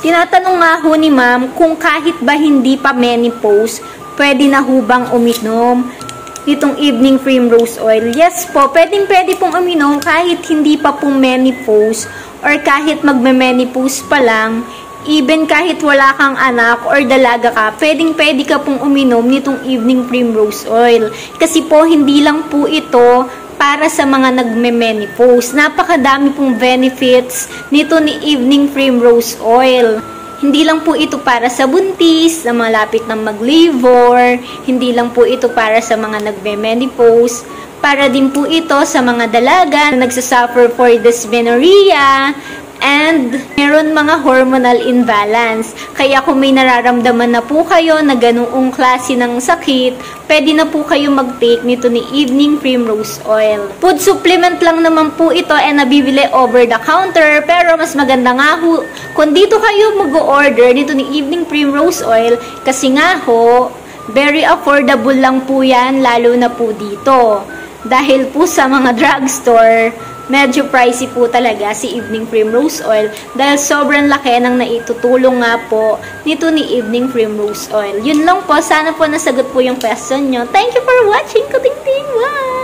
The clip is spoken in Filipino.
Tinatanong nga ho ni ma'am kung kahit ba hindi pa menopause, pwede na hubang uminom nitong evening primrose oil. Yes po, pwede pong uminom kahit hindi pa po menopause or kahit magme-menopause pa lang. Even kahit wala kang anak or dalaga ka, pwede ka pong uminom nitong evening primrose oil. Kasi po, hindi lang po ito para sa mga nagme-menopause. Napakadami pong benefits nito ni evening primrose oil. Hindi lang po ito para sa buntis, na malapit ng mag-labor, hindi lang po ito para sa mga nagme-menopause, para din po ito sa mga dalaga na nagsasuffer for dysmenorrhea, and meron mga hormonal imbalance. Kaya kung may nararamdaman na po kayo na ganoong klase ng sakit, pwede na po kayo mag-take nito ni evening primrose oil. Food supplement lang naman po ito and nabibili over the counter, pero mas maganda nga ho kung dito kayo mag-order nito ni evening primrose oil kasi nga ho, very affordable lang po yan, lalo na po dito. Dahil po sa mga drugstore, medyo pricey po talaga si evening primrose oil dahil sobrang laki ng naitutulong nga po nito ni evening primrose oil. Yun lang po, sana po nasagot po yung question nyo. Thank you for watching. Kuting-ting! Bye!